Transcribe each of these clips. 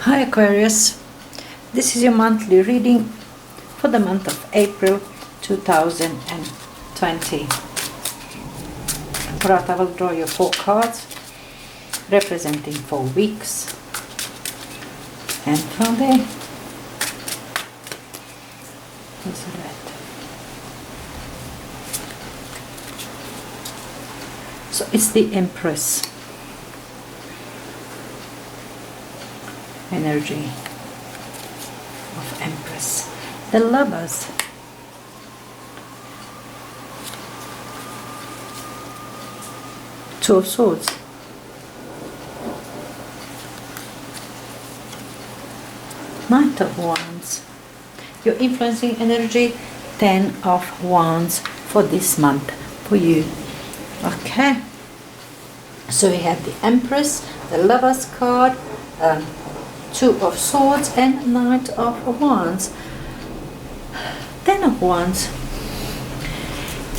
Hi Aquarius, this is your monthly reading for the month of April 2020. For that I will draw you 4 cards representing 4 weeks, and from there is red. So it's the Empress energy of Empress. The Lovers, Two of Swords, Knight of Wands. Your influencing energy, 10 of Wands for this month for you. Okay, so we have the Empress, the Lovers card, Two of Swords and Knight of Wands. 10 of Wands.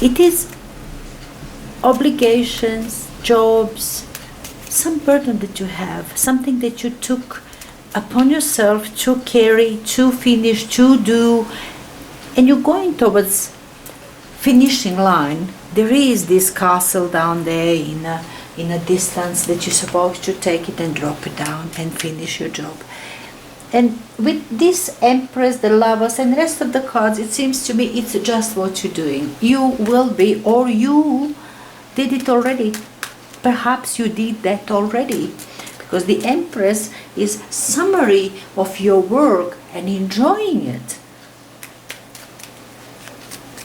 It is obligations, jobs, some burden that you have, something that you took upon yourself to carry, to finish, to do, and you're going towards finishing line. There is this castle down there in a distance that you're supposed to take it and drop it down and finish your job. And with this Empress, the Lovers and the rest of the cards, it seems to me it's just what you're doing. You will be, or you did it already. Perhaps you did that already, because the Empress is summary of your work and enjoying it.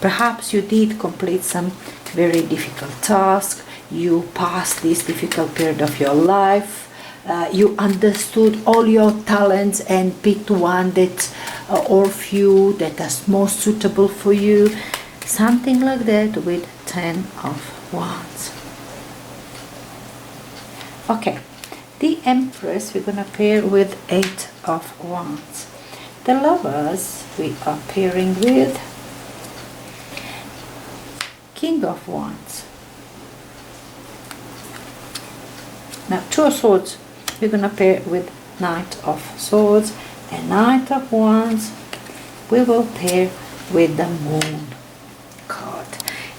Perhaps you did complete some very difficult task. You passed this difficult period of your life. You understood all your talents and picked one that or few that is most suitable for you. Something like that with 10 of Wands. Okay, the Empress we're gonna pair with 8 of Wands. The Lovers we are pairing with King of Wands. Now, Two of Swords we're going to pair with Knight of Swords, and Knight of Wands we will pair with the Moon card.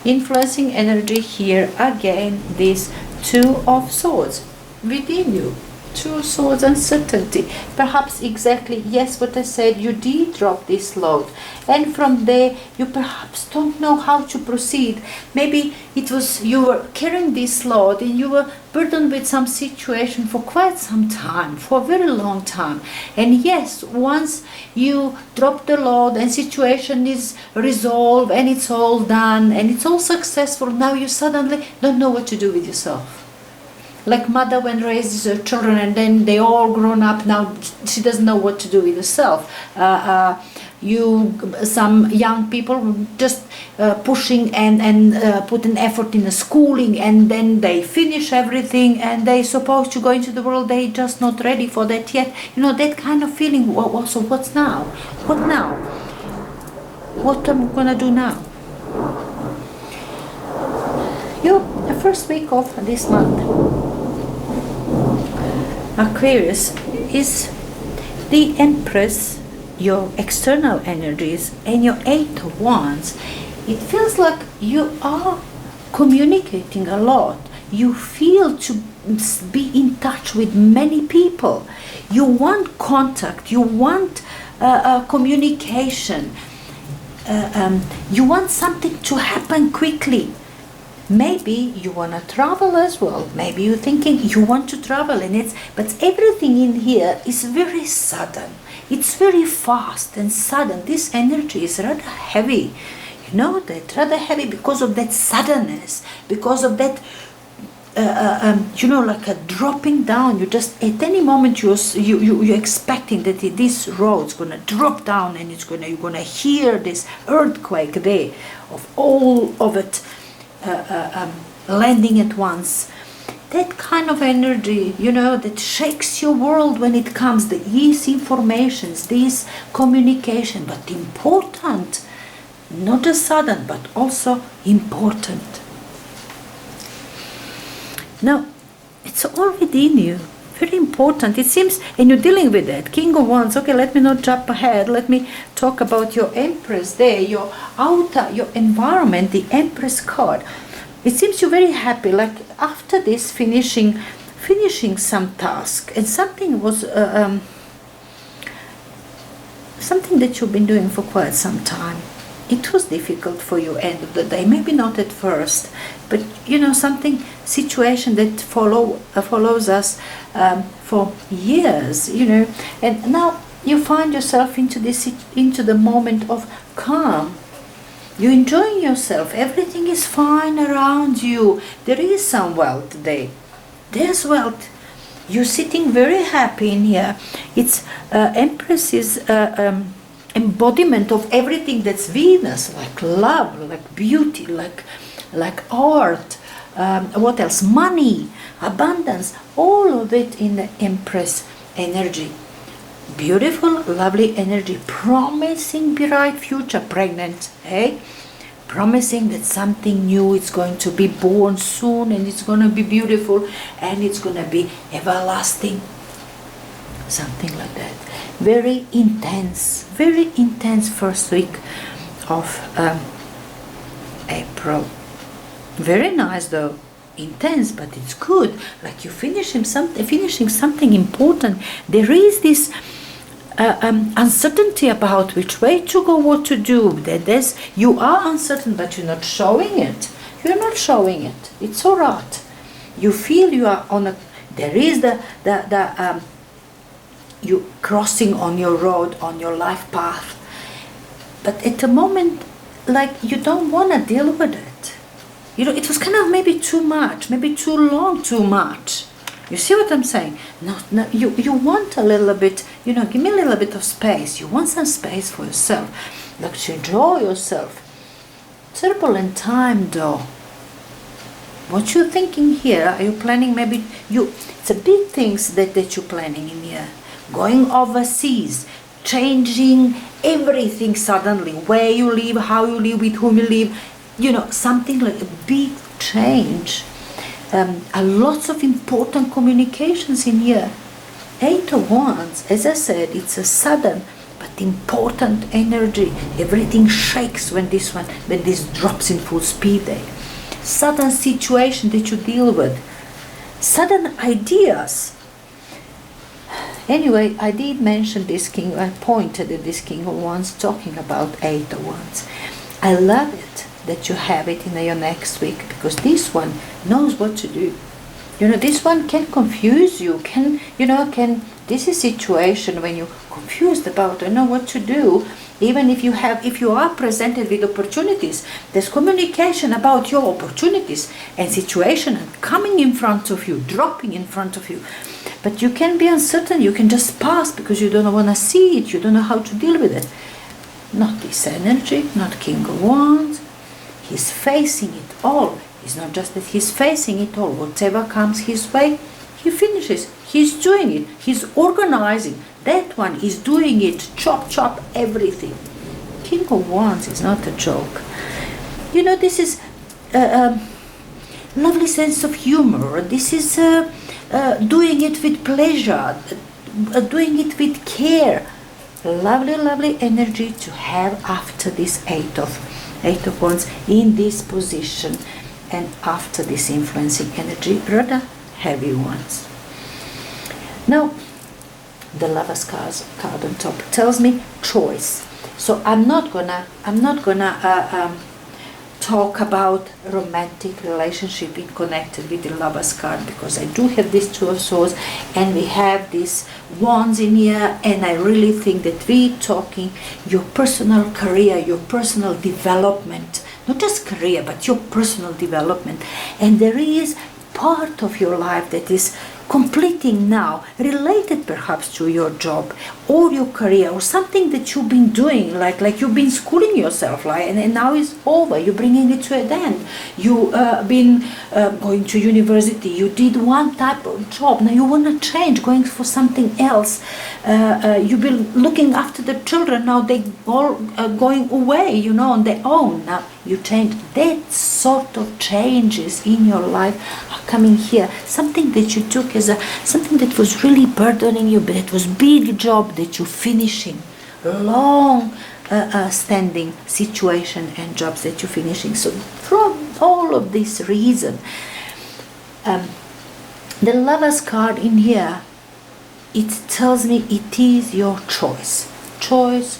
Influencing energy here again, this Two of Swords within you. Two of Swords, uncertainty. Perhaps exactly, yes, what I said, you did drop this load, and from there you perhaps don't know how to proceed. Maybe it was you were carrying this load and you were burdened with some situation for quite some time, for a very long time. And yes, once you drop the load and situation is resolved and it's all done and it's all successful, now you suddenly don't know what to do with yourself. Like mother when raises her children and then they all grown up, now she doesn't know what to do with herself. Some young people just pushing and put an effort in the schooling, and then they finish everything and they supposed to go into the world, they just not ready for that yet. You know, that kind of feeling. So what's now? What now? What am I gonna do now? The first week of this month, Aquarius, is the Empress, your external energies, and your 8 of Wands. It feels like you are communicating a lot. You feel to be in touch with many people. You want contact. You want communication. You want something to happen quickly. Maybe you want to travel as well. Maybe you're thinking you want to travel, but everything in here is very sudden. It's very fast and sudden. This energy is rather heavy. You know that, rather heavy because of that suddenness, because of that, like a dropping down. You just, at any moment you're expecting that this road's gonna drop down and you're gonna hear this earthquake there of all of it landing at once. That kind of energy, that shakes your world when it comes, these informations, this communication, but important, not just sudden, but also important. Now, it's all within you. Very important. It seems, and you're dealing with it. King of Wands. Okay, let me not jump ahead. Let me talk about your Empress there, your outer, your environment, the Empress card. It seems you're very happy, like after this finishing some task, and something was something that you've been doing for quite some time. It was difficult for you end of the day, maybe not at first, but you know, something, situation that follows us for years, you know, and now you find yourself into the moment of calm. You're enjoying yourself, everything is fine around you. There is some wealth there. There's wealth. You're sitting very happy in here. It's Empress is embodiment of everything that's Venus, like love, like beauty, like art, what else? Money, abundance, all of it in the Empress energy. Beautiful, lovely energy, promising bright future, pregnant, eh? Promising that something new is going to be born soon, and it's going to be beautiful, and it's going to be everlasting. Something like that. Very intense first week of April. Very nice though. Intense, but it's good. Like you're finishing something important. There is this uncertainty about which way to go, what to do. You are uncertain, but you're not showing it. You're not showing it. It's all right. You feel you are on a. There is you crossing on your road, on your life path, but at the moment, like you don't want to deal with it. You know, it was kind of maybe too much, maybe too long, too much. You see what I'm saying? No, you want a little bit, you know, give me a little bit of space. You want some space for yourself, like to enjoy yourself. Turbulent time though. What you thinking here? Are you planning maybe, it's a big things that you're planning in here. Going overseas, changing everything suddenly, where you live, how you live, with whom you live, you know, something like a big change. A lots of important communications in here. 8 of Wands, as I said, it's a sudden but important energy. Everything shakes when this drops in full speed there. Sudden situation that you deal with. Sudden ideas. Anyway, I did mention this king, I pointed at this King of Wands talking about 8 of Wands. I love it that you have it in your next week, because this one knows what to do. You know, this one can confuse you, this is situation when you're confused about, don't know what to do. Even if you are presented with opportunities, there's communication about your opportunities and situation coming in front of you, dropping in front of you. But you can be uncertain, you can just pass because you don't want to see it, you don't know how to deal with it. Not this energy, not King of Wands. He's facing it all. It's not just that he's facing it all. Whatever comes his way, he finishes. He's doing it. He's organizing. That one is doing it. Chop, everything. King of Wands is not a joke. You know, this is a lovely sense of humor. This is doing it with pleasure, doing it with care. Lovely energy to have after this 8 of Wands in this position, and after this influencing energy, rather heavy ones. Now, the Lover's card on top tells me choice. So I'm not gonna talk about romantic relationship in connected with the Lover's card, because I do have this 2 of Swords and we have these Wands in here, and I really think that we're talking your personal career, your personal development, not just career but your personal development. And there is part of your life that is completing now, related perhaps to your job or your career, or something that you've been doing, like you've been schooling yourself, like, and now it's over, you're bringing it to an end. You've been going to university, you did one type of job, now you want to change, going for something else. You've been looking after the children, now they all going away, on their own. Now you change. That sort of changes in your life are coming here. Something that you took as something that was really burdening you, but it was big job that you're finishing. Long standing situation and jobs that you're finishing. So from all of this reason, the Lover's card in here, it tells me it is your choice. Choice.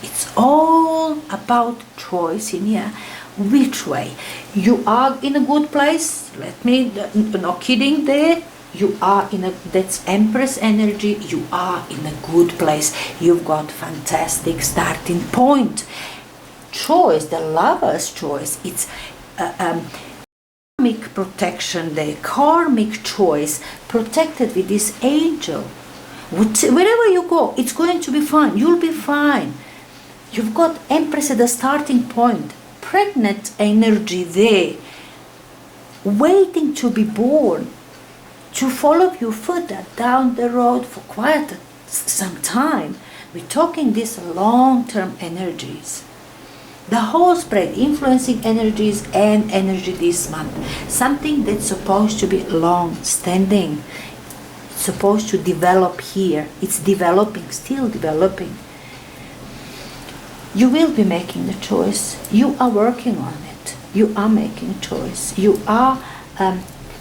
It's all about choice in here. Which way? You are in a good place. Let me, no kidding there. You are in a, that's Empress energy. You are in a good place. You've got fantastic starting point. Choice, the Lover's choice. It's karmic protection, the karmic choice, protected with this angel. Wherever you go, it's going to be fine. You'll be fine. You've got Empress at the starting point, pregnant energy there, waiting to be born, to follow you further down the road for quite some time. We're talking these long-term energies. The whole spread, influencing energies and energy this month. Something that's supposed to be long-standing. It's supposed to develop here. It's developing, still developing. You will be making the choice. You are working on it. You are making choice. You are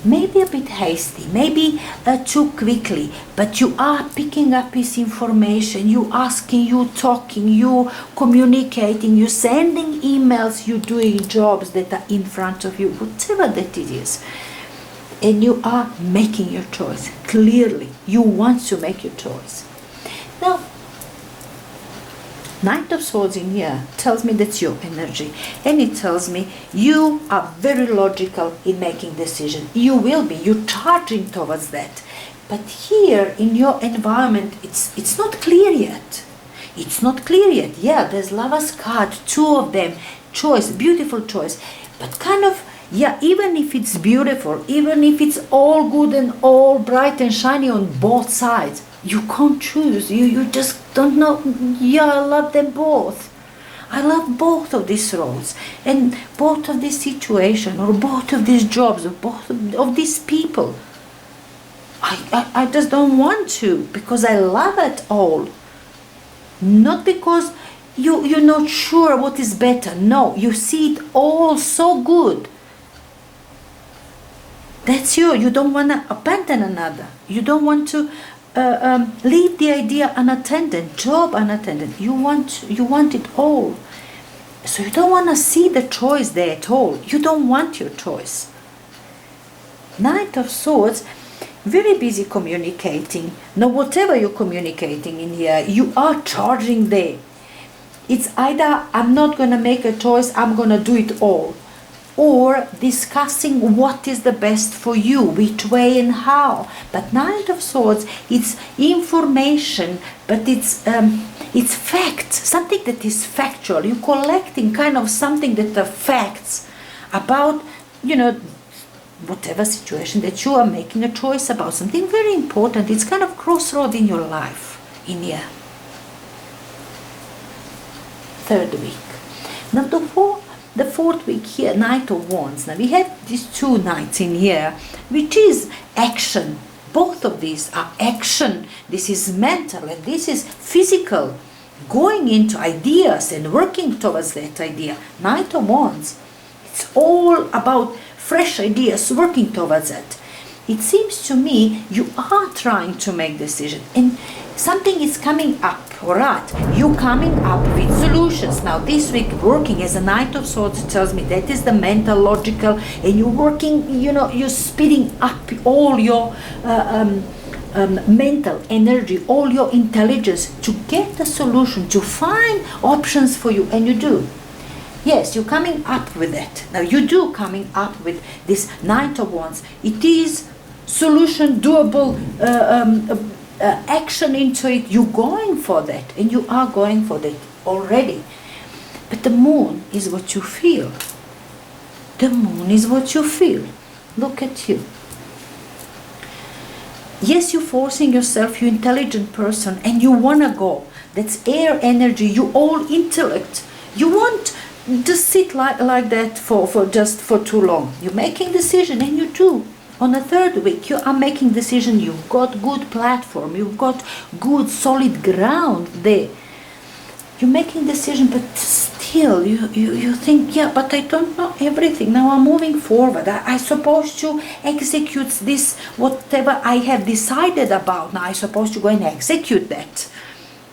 maybe a bit hasty, maybe too quickly, but you are picking up this information. You asking, you talking, you communicating, you sending emails, you doing jobs that are in front of you, whatever that it is. And you are making your choice. Clearly, you want to make your choice. Now, Knight of Swords in here tells me that's your energy, and it tells me you are very logical in making decisions. You will be, you're charging towards that. But here in your environment, it's not clear yet. It's not clear yet. Yeah, there's Lover's card, two of them, choice, beautiful choice, but kind of, yeah, even if it's beautiful, even if it's all good and all bright and shiny on both sides, you can't choose. You just don't know. Yeah, I love them both. I love both of these roles and both of this situation or both of these jobs or both of these people. I just don't want to, because I love it all. Not because you're not sure what is better. No, you see it all so good. That's you. You don't want to abandon another. You don't want to leave the idea unattended, job unattended. You want it all. So you don't want to see the choice there at all. You don't want your choice. Knight of Swords, very busy communicating. Now whatever you're communicating in here, you are charging there. It's either I'm not going to make a choice, I'm going to do it all. Or discussing what is the best for you, which way and how. But Knight of Swords, it's information, but it's facts, something that is factual. You're collecting kind of something that are facts about, whatever situation that you are making a choice about, something very important. It's kind of crossroad in your life in here. Third week. Now the fourth week here, Knight of Wands. Now we have these two knights in here, which is action. Both of these are action. This is mental and this is physical. Going into ideas and working towards that idea. Knight of Wands. It's all about fresh ideas, working towards it. It seems to me you are trying to make decision and something is coming up, alright? You coming up with solutions. Now this week working as a Knight of Swords tells me that is the mental, logical, and you're working, you're speeding up all your mental energy, all your intelligence to get the solution, to find options for you, and you do. Yes, you're coming up with it. Now you do coming up with this Knight of Wands. It is solution, doable, action into it. You're going for that, and you are going for that already. But the moon is what you feel. The moon is what you feel. Look at you. Yes, you're forcing yourself, you're an intelligent person, and you want to go. That's air energy, you all intellect. You want just sit like that for too long. You're making decision, and you do. On the third week, you are making decision. You've got good platform. You've got good solid ground there. You're making decision, but still you think, yeah, but I don't know everything. Now I'm moving forward. I supposed to execute this, whatever I have decided about. Now I'm supposed to go and execute that.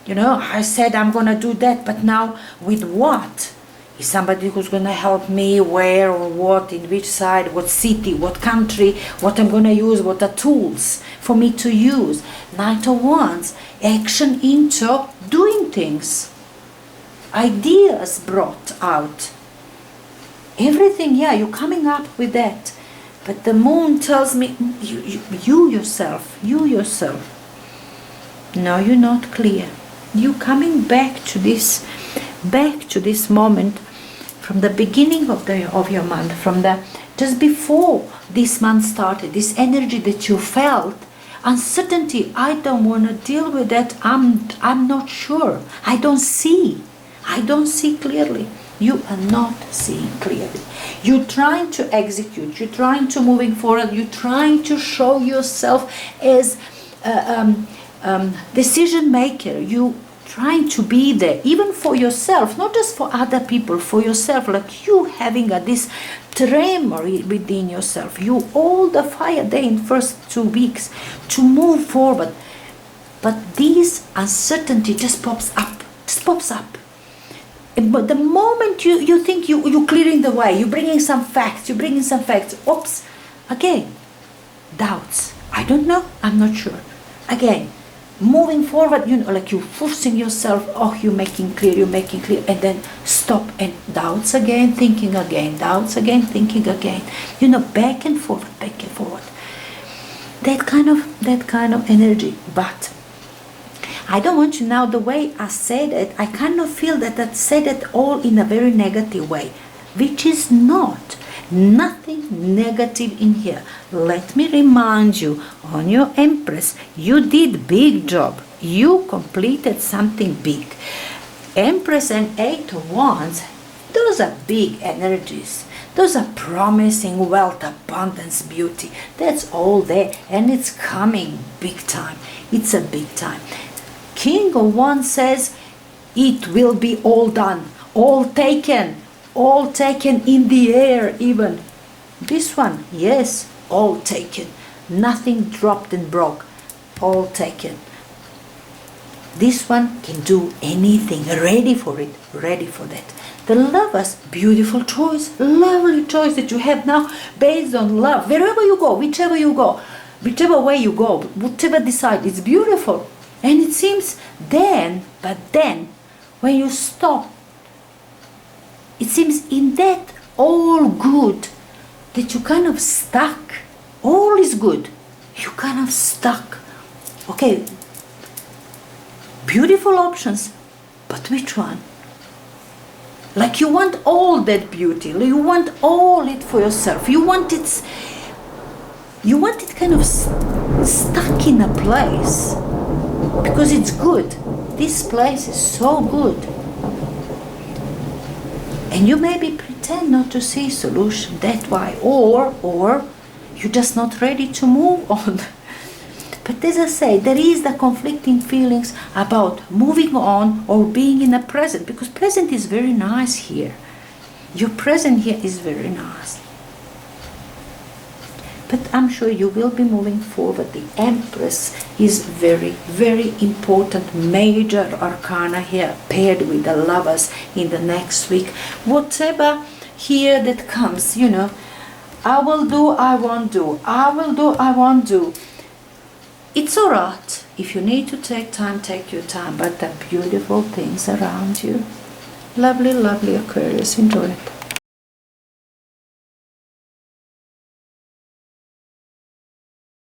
You know, I said I'm going to do that, but now with what? Is somebody who's going to help me where or what, in which side, what city, what country, what I'm going to use, what are tools for me to use. Knight of Wands, action into doing things. Ideas brought out. Everything, yeah, you're coming up with that. But the moon tells me, you yourself, no, you're not clear. You coming back to this moment from the beginning of your month, from the just before this month started, this energy that you felt, uncertainty. I don't want to deal with that. I'm not sure. I don't see clearly. You are not seeing clearly. You're trying to execute. You're trying to moving forward. You're trying to show yourself as decision maker. You trying to be there, even for yourself, not just for other people, for yourself, like you having this tremor within yourself. You all the fire there in first 2 weeks to move forward. But this uncertainty just pops up. But the moment you think you're clearing the way, you're bringing some facts, oops, again, doubts. I don't know, I'm not sure. Again, moving forward, like you're forcing yourself, you're making clear, and then stop and doubts again, thinking again, doubts again, thinking again, back and forward. That kind of energy. But I don't want you now, the way I said it, I kind of feel that I said it all in a very negative way, which is not. Nothing negative in here. Let me remind you, on your Empress, you did big job. You completed something big. Empress and Eight of Wands, those are big energies. Those are promising wealth, abundance, beauty. That's all there, and it's coming big time. It's a big time. King of Wands says, it will be all done, all taken in the air even. This one, yes, all taken. Nothing dropped and broke, all taken. This one can do anything, ready for it, ready for that. The Lovers, beautiful choice, lovely choice that you have now based on love. Wherever you go, whichever way you go, whatever decide, it's beautiful. And it seems then, when you stop, it seems in that all good that you kind of stuck. All is good. You kind of stuck. Okay, beautiful options, but which one? Like you want all that beauty. You want all it for yourself. You want it kind of stuck in a place because it's good. This place is so good. And you maybe pretend not to see solution that way, or you're just not ready to move on. But as I say, there is the conflicting feelings about moving on or being in the present, because present is very nice here. Your present here is very nice. But I'm sure you will be moving forward. The Empress is very, very important, major arcana here, paired with the Lovers in the next week. Whatever here that comes, I will do, I won't do. I will do, I won't do. It's alright. If you need to take time, take your time. But the beautiful things around you. Lovely, lovely Aquarius. Enjoy it.